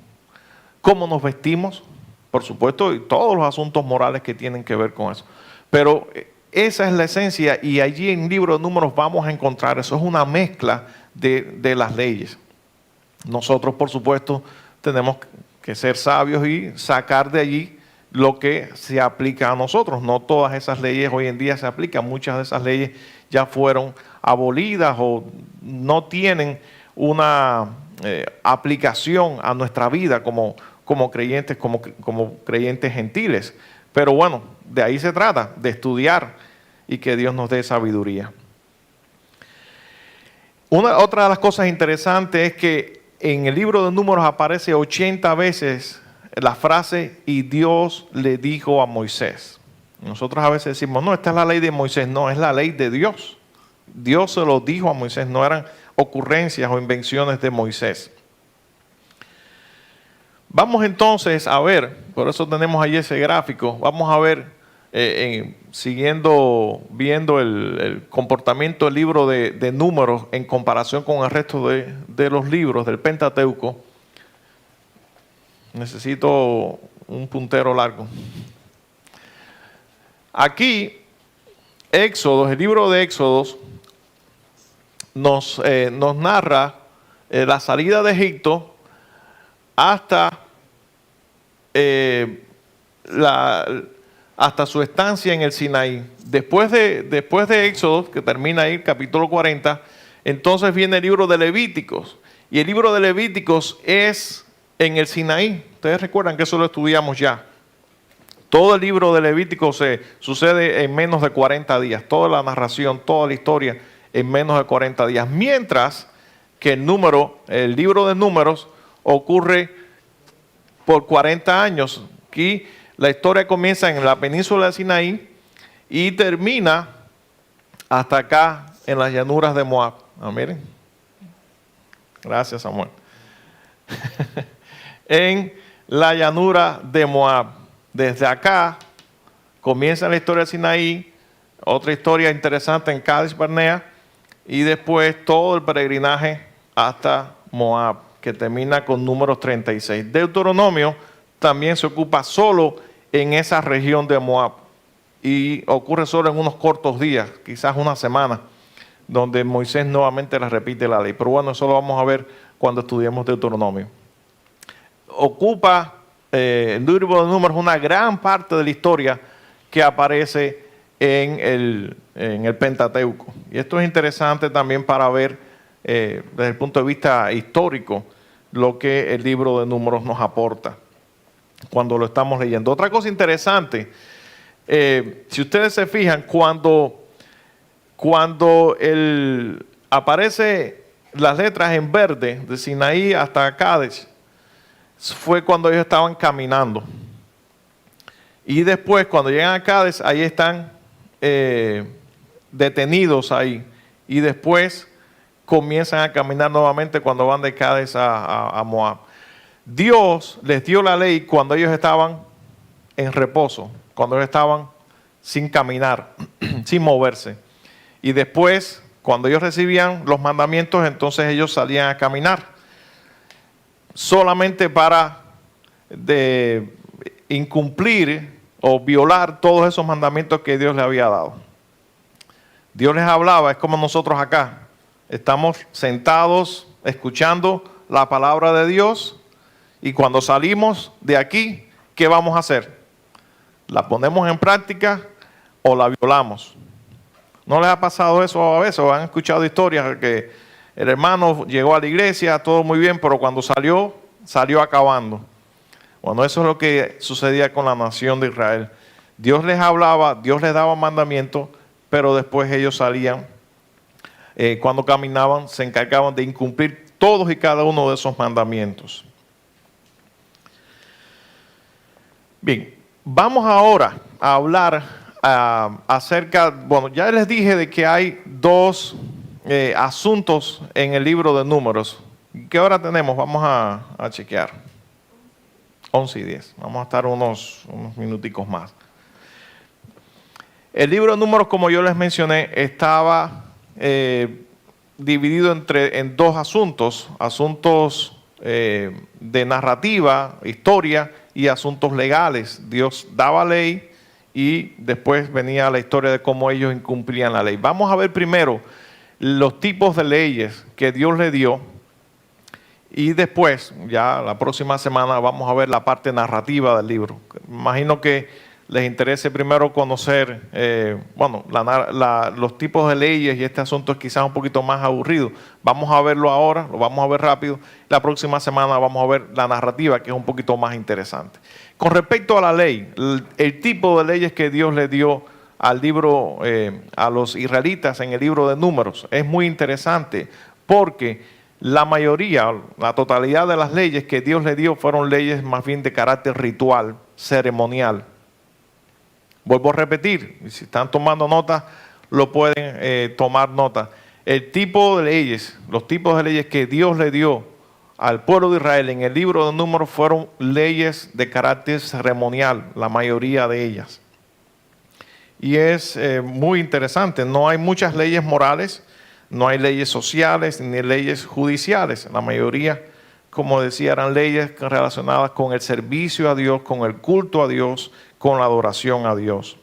Speaker 1: cómo nos vestimos, por supuesto, y todos los asuntos morales que tienen que ver con eso. Pero esa es la esencia, y allí en el libro de Números vamos a encontrar eso. Es una mezcla de las leyes. Nosotros, por supuesto, tenemos que ser sabios y sacar de allí lo que se aplica a nosotros. No todas esas leyes hoy en día se aplican. Muchas de esas leyes ya fueron abolidas o no tienen una aplicación a nuestra vida como creyentes, como creyentes gentiles. Pero bueno, de ahí se trata, de estudiar y que Dios nos dé sabiduría. Otra de las cosas interesantes es que en el libro de Números aparece 80 veces la frase "y Dios le dijo a Moisés". Nosotros a veces decimos, no, esta es la ley de Moisés. No, es la ley de Dios. Dios se lo dijo a Moisés, no eran ocurrencias o invenciones de Moisés. Vamos entonces a ver, por eso tenemos ahí ese gráfico, vamos a ver, viendo el comportamiento del libro de Números en comparación con el resto de los libros del Pentateuco. Necesito un puntero largo. Aquí, Éxodos, el libro de Éxodos, nos narra la salida de Egipto hasta su estancia en el Sinaí. Después de Éxodo, que termina ahí, capítulo 40, entonces viene el libro de Levíticos. Y el libro de Levíticos es en el Sinaí. Ustedes recuerdan que eso lo estudiamos ya. Todo el libro de Levíticos sucede en menos de 40 días. Toda la narración, toda la historia en menos de 40 días. Mientras que el libro de Números ocurre por 40 años. Aquí la historia comienza en la península de Sinaí y termina hasta acá en las llanuras de Moab. Miren. Gracias, Samuel. En la llanura de Moab. Desde acá comienza la historia de Sinaí, otra historia interesante en Cádiz Barnea, y después todo el peregrinaje hasta Moab, que termina con Números 36. Deuteronomio también se ocupa solo en esa región de Moab y ocurre solo en unos cortos días, quizás una semana, donde Moisés nuevamente le repite la ley. Pero bueno, eso lo vamos a ver cuando estudiemos Deuteronomio. Ocupa el libro de Números una gran parte de la historia que aparece en el Pentateuco. Y esto es interesante también para ver desde el punto de vista histórico lo que el libro de Números nos aporta cuando lo estamos leyendo. Otra cosa interesante, si ustedes se fijan, cuando aparece las letras en verde de Sinaí hasta Cádiz, fue cuando ellos estaban caminando. Y después, cuando llegan a Cádiz, ahí están detenidos ahí. Y después comienzan a caminar nuevamente cuando van de Cádiz a Moab. Dios les dio la ley cuando ellos estaban en reposo, cuando ellos estaban sin caminar, sin moverse. Y después, cuando ellos recibían los mandamientos, entonces ellos salían a caminar. Solamente para incumplir o violar todos esos mandamientos que Dios les había dado. Dios les hablaba, es como nosotros acá. Estamos sentados escuchando la palabra de Dios y cuando salimos de aquí, ¿qué vamos a hacer? ¿La ponemos en práctica o la violamos? ¿No les ha pasado eso a veces? ¿O han escuchado historias de que el hermano llegó a la iglesia, todo muy bien, pero cuando salió acabando? Bueno, eso es lo que sucedía con la nación de Israel. Dios les hablaba, Dios les daba mandamientos, pero después ellos salían, cuando caminaban, se encargaban de incumplir todos y cada uno de esos mandamientos. Bien, vamos ahora a hablar acerca, bueno, ya les dije de que hay dos asuntos en el libro de Números. ¿Qué hora tenemos? Vamos a chequear. 11:10. Vamos a estar unos minuticos más. El libro de Números, como yo les mencioné, estaba dividido en dos asuntos. Asuntos de narrativa, historia y asuntos legales. Dios daba ley y después venía la historia de cómo ellos incumplían la ley. Vamos a ver primero los tipos de leyes que Dios le dio y después, ya la próxima semana, vamos a ver la parte narrativa del libro. Imagino que les interese primero conocer, los tipos de leyes, y este asunto es quizás un poquito más aburrido, vamos a verlo ahora, lo vamos a ver rápido. La próxima semana vamos a ver la narrativa, que es un poquito más interesante. Con respecto a la ley, el tipo de leyes que Dios le dio al libro, a los israelitas en el libro de Números, es muy interesante, porque la mayoría, la totalidad de las leyes que Dios le dio fueron leyes más bien de carácter ritual, ceremonial. Vuelvo a repetir, y si están tomando nota, lo pueden tomar nota. El tipo de leyes, los tipos de leyes que Dios le dio al pueblo de Israel en el libro de Números fueron leyes de carácter ceremonial, la mayoría de ellas. Y es muy interesante, no hay muchas leyes morales, no hay leyes sociales ni leyes judiciales. La mayoría, como decía, eran leyes relacionadas con el servicio a Dios, con el culto a Dios, con la adoración a Dios.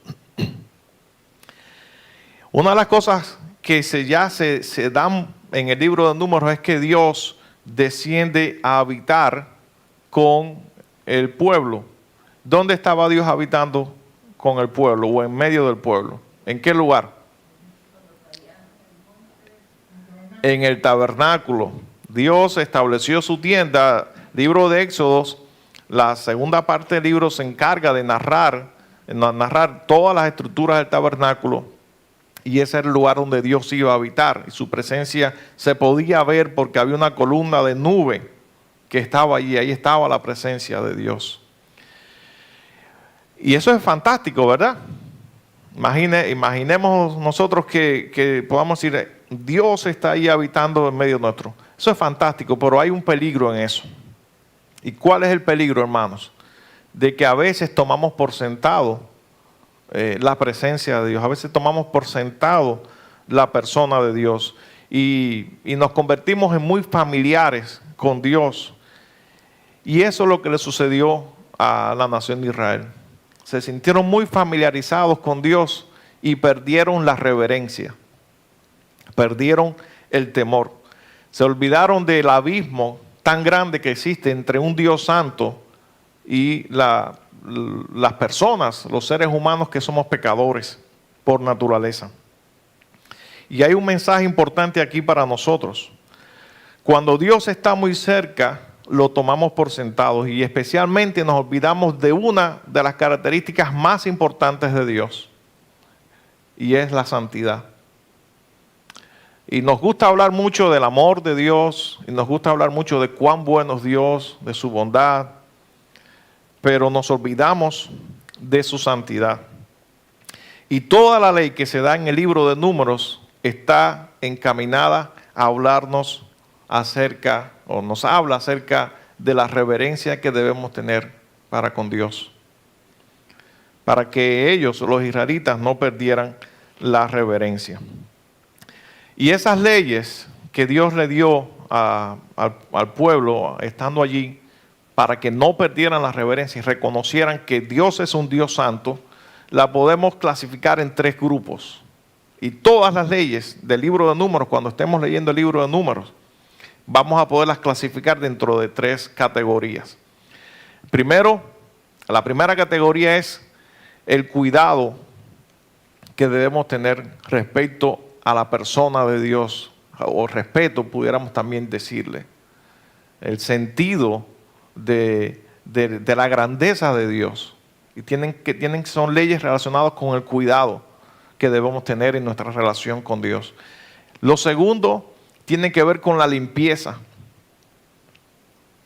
Speaker 1: Una de las cosas que se dan en el libro de Números es que Dios desciende a habitar con el pueblo. ¿Dónde estaba Dios habitando con el pueblo o en medio del pueblo? ¿En qué lugar? En el tabernáculo. Dios estableció su tienda. Libro de Éxodos, la segunda parte del libro se encarga de narrar todas las estructuras del tabernáculo, y ese era el lugar donde Dios iba a habitar, y su presencia se podía ver porque había una columna de nube que estaba allí, ahí estaba la presencia de Dios. Y eso es fantástico, ¿verdad? Imaginemos nosotros que podamos decir, Dios está ahí habitando en medio nuestro. Eso es fantástico, pero hay un peligro en eso. ¿Y cuál es el peligro, hermanos? De que a veces tomamos por sentado la presencia de Dios. A veces tomamos por sentado la persona de Dios. Y nos convertimos en muy familiares con Dios. Y eso es lo que le sucedió a la nación de Israel. Se sintieron muy familiarizados con Dios y perdieron la reverencia. Perdieron el temor. Se olvidaron del abismo tan grande que existe entre un Dios santo y las personas, los seres humanos que somos pecadores por naturaleza. Y hay un mensaje importante aquí para nosotros. Cuando Dios está muy cerca, lo tomamos por sentados, y especialmente nos olvidamos de una de las características más importantes de Dios, y es la santidad. Y nos gusta hablar mucho del amor de Dios, y nos gusta hablar mucho de cuán bueno es Dios, de su bondad, pero nos olvidamos de su santidad. Y toda la ley que se da en el libro de Números está encaminada a hablarnos acerca, o nos habla acerca de la reverencia que debemos tener para con Dios, para que ellos, los israelitas, no perdieran la reverencia. Y esas leyes que Dios le dio al pueblo estando allí, para que no perdieran la reverencia y reconocieran que Dios es un Dios santo, la podemos clasificar en 3 grupos. Y todas las leyes del libro de Números, cuando estemos leyendo el libro de Números, vamos a poderlas clasificar dentro de 3 categorías. Primero, la primera categoría es el cuidado que debemos tener respecto a la persona de Dios, o respeto, pudiéramos también decirle. El sentido de la grandeza de Dios. Y son leyes relacionadas con el cuidado que debemos tener en nuestra relación con Dios. Lo segundo tiene que ver con la limpieza.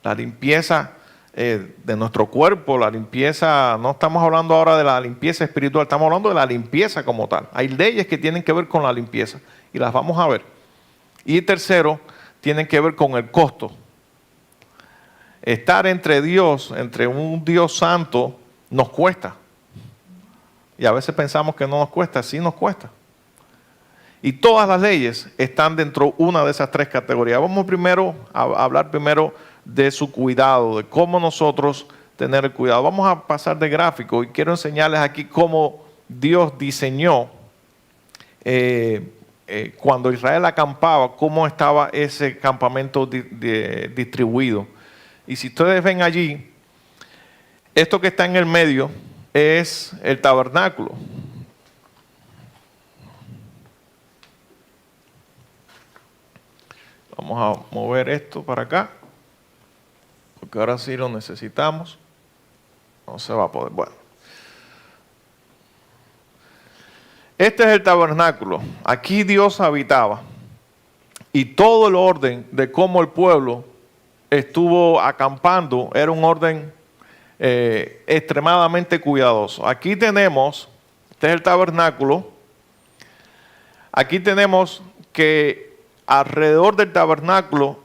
Speaker 1: La limpieza de nuestro cuerpo, la limpieza, no estamos hablando ahora de la limpieza espiritual, estamos hablando de la limpieza como tal. Hay leyes que tienen que ver con la limpieza y las vamos a ver. Y tercero, tienen que ver con el costo. Estar entre un Dios santo, nos cuesta. Y a veces pensamos que no nos cuesta, sí nos cuesta. Y todas las leyes están dentro de una de esas 3 categorías. Vamos primero a hablar de su cuidado, de cómo nosotros tener el cuidado. Vamos a pasar de gráfico y quiero enseñarles aquí cómo Dios diseñó cuando Israel acampaba, cómo estaba ese campamento distribuido. Y si ustedes ven allí, esto que está en el medio es el tabernáculo. Vamos a mover esto para acá, porque ahora sí lo necesitamos. No se va a poder. Bueno. Este es el tabernáculo. Aquí Dios habitaba. Y todo el orden de cómo el pueblo estuvo acampando era un orden extremadamente cuidadoso. Aquí tenemos, este es el tabernáculo. Aquí tenemos que alrededor del tabernáculo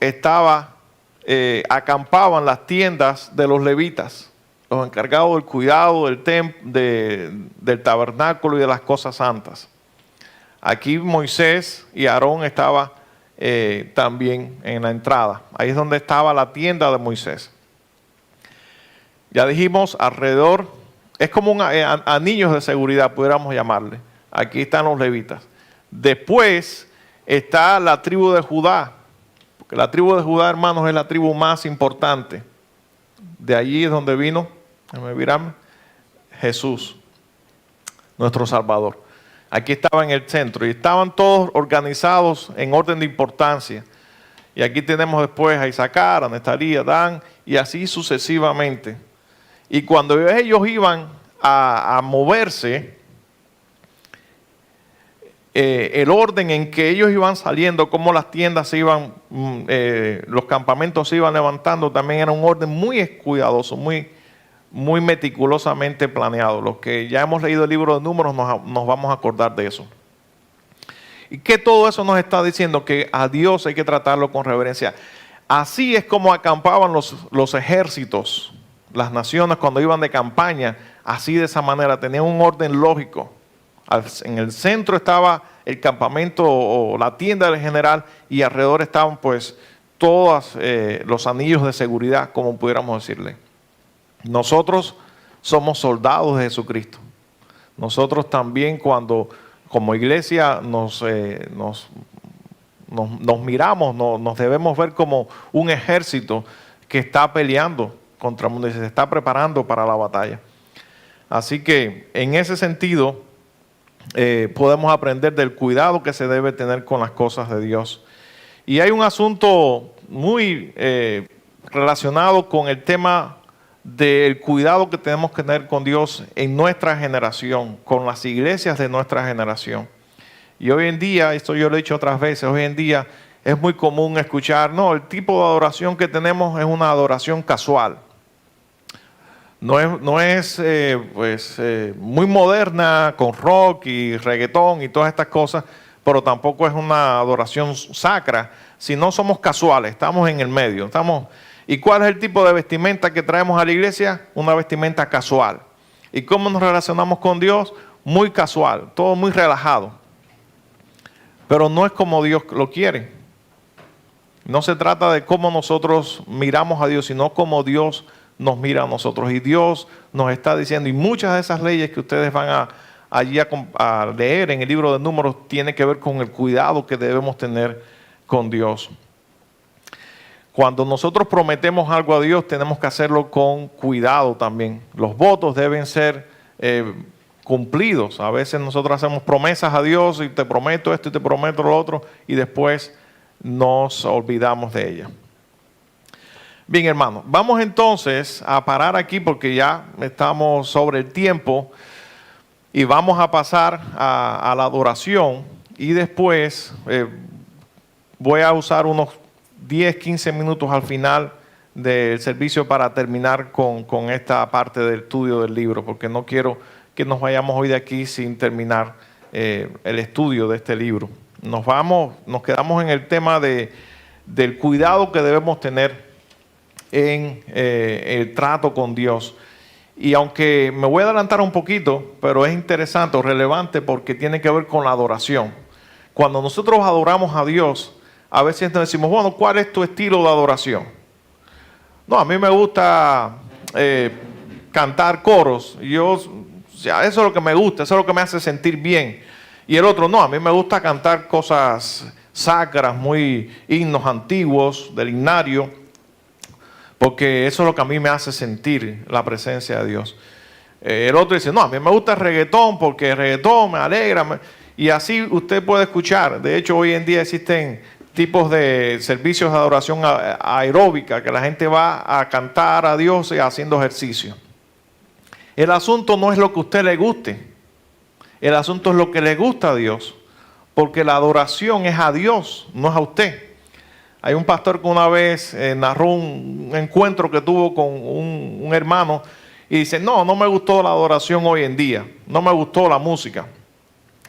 Speaker 1: acampaban las tiendas de los levitas, los encargados del cuidado del tabernáculo y de las cosas santas. Aquí Moisés y Aarón estaban también en la entrada. Ahí es donde estaba la tienda de Moisés. Ya dijimos, alrededor, es como anillos de seguridad, pudiéramos llamarle. Aquí están los levitas. Después está la tribu de Judá, porque la tribu de Judá, hermanos, es la tribu más importante. De allí es donde vino, déjame mirarme, Jesús, nuestro Salvador. Aquí estaba en el centro y estaban todos organizados en orden de importancia. Y aquí tenemos después a Isaacar, a Neftalí, a Dan y así sucesivamente. Y cuando ellos iban a moverse, el orden en que ellos iban saliendo, cómo las tiendas se iban, los campamentos se iban levantando, también era un orden muy cuidadoso, muy meticulosamente planeado. Los que ya hemos leído el libro de Números nos vamos a acordar de eso. Y que todo eso nos está diciendo que a Dios hay que tratarlo con reverencia. Así es como acampaban los ejércitos, las naciones cuando iban de campaña, así de esa manera, tenían un orden lógico. En el centro estaba el campamento o la tienda del general y alrededor estaban pues todos los anillos de seguridad, como pudiéramos decirle. Nosotros somos soldados de Jesucristo. Nosotros también cuando como iglesia nos miramos, nos debemos ver como un ejército que está peleando contra el mundo y se está preparando para la batalla. Así que en ese sentido podemos aprender del cuidado que se debe tener con las cosas de Dios. Y hay un asunto muy relacionado con el tema del cuidado que tenemos que tener con Dios en nuestra generación, con las iglesias de nuestra generación. Y hoy en día, esto yo lo he dicho otras veces, hoy en día es muy común escuchar, no, el tipo de adoración que tenemos es una adoración casual. No es muy moderna con rock y reggaetón y todas estas cosas, pero tampoco es una adoración sacra, sino somos casuales, estamos en el medio. ¿Y cuál es el tipo de vestimenta que traemos a la iglesia? Una vestimenta casual. ¿Y cómo nos relacionamos con Dios? Muy casual, todo muy relajado. Pero no es como Dios lo quiere. No se trata de cómo nosotros miramos a Dios, sino cómo Dios nos mira a nosotros. Y Dios nos está diciendo, y muchas de esas leyes que ustedes van allí a leer en el libro de Números, tiene que ver con el cuidado que debemos tener con Dios. Cuando nosotros prometemos algo a Dios, tenemos que hacerlo con cuidado también. Los votos deben ser cumplidos. A veces nosotros hacemos promesas a Dios y te prometo esto y te prometo lo otro, y después nos olvidamos de ella. Bien, hermanos, vamos entonces a parar aquí porque ya estamos sobre el tiempo y vamos a pasar a la adoración y después voy a usar unos 10, 15 minutos al final del servicio para terminar con esta parte del estudio del libro, porque no quiero que nos vayamos hoy de aquí sin terminar el estudio de este libro. Nos quedamos en el tema del cuidado que debemos tener en el trato con Dios. Y aunque me voy a adelantar un poquito, pero es interesante o relevante porque tiene que ver con la adoración. Cuando nosotros adoramos a Dios, a veces nos decimos, bueno, ¿cuál es tu estilo de adoración? No, a mí me gusta cantar coros. Eso es lo que me gusta, eso es lo que me hace sentir bien. Y el otro, no, a mí me gusta cantar cosas sacras, muy himnos antiguos del himnario, porque eso es lo que a mí me hace sentir la presencia de Dios. El otro dice, no, a mí me gusta el reggaetón porque el reggaetón me alegra. Y así usted puede escuchar. De hecho, hoy en día existen tipos de servicios de adoración aeróbica, que la gente va a cantar a Dios y haciendo ejercicio. El asunto no es lo que a usted le guste. El asunto es lo que le gusta a Dios. Porque la adoración es a Dios, no es a usted. Hay un pastor que una vez narró un encuentro que tuvo con un hermano y dice, no me gustó la adoración hoy en día, no me gustó la música.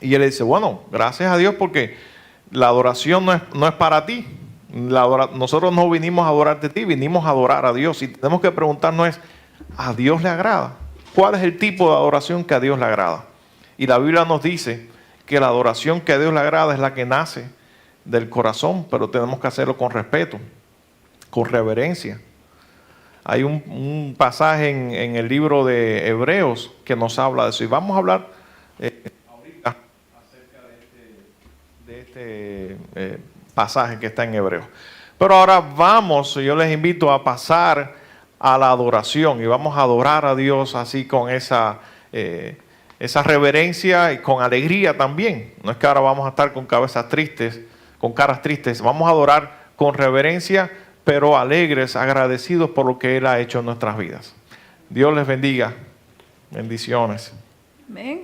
Speaker 1: Y él le dice, bueno, gracias a Dios porque la adoración no es para ti. Nosotros no vinimos a adorarte a ti, vinimos a adorar a Dios. Y tenemos que preguntarnos es, ¿a Dios le agrada? ¿Cuál es el tipo de adoración que a Dios le agrada? Y la Biblia nos dice que la adoración que a Dios le agrada es la que nace del corazón, pero tenemos que hacerlo con respeto, con reverencia. Hay un pasaje en el libro de Hebreos que nos habla de eso. Y vamos a hablar ahorita acerca de este pasaje que está en Hebreos. Pero ahora yo les invito a pasar a la adoración y vamos a adorar a Dios así con esa reverencia y con alegría también. No es que ahora vamos a estar con cabezas tristes, con caras tristes. Vamos a adorar con reverencia, pero alegres, agradecidos por lo que Él ha hecho en nuestras vidas. Dios les bendiga. Bendiciones.
Speaker 2: Amén.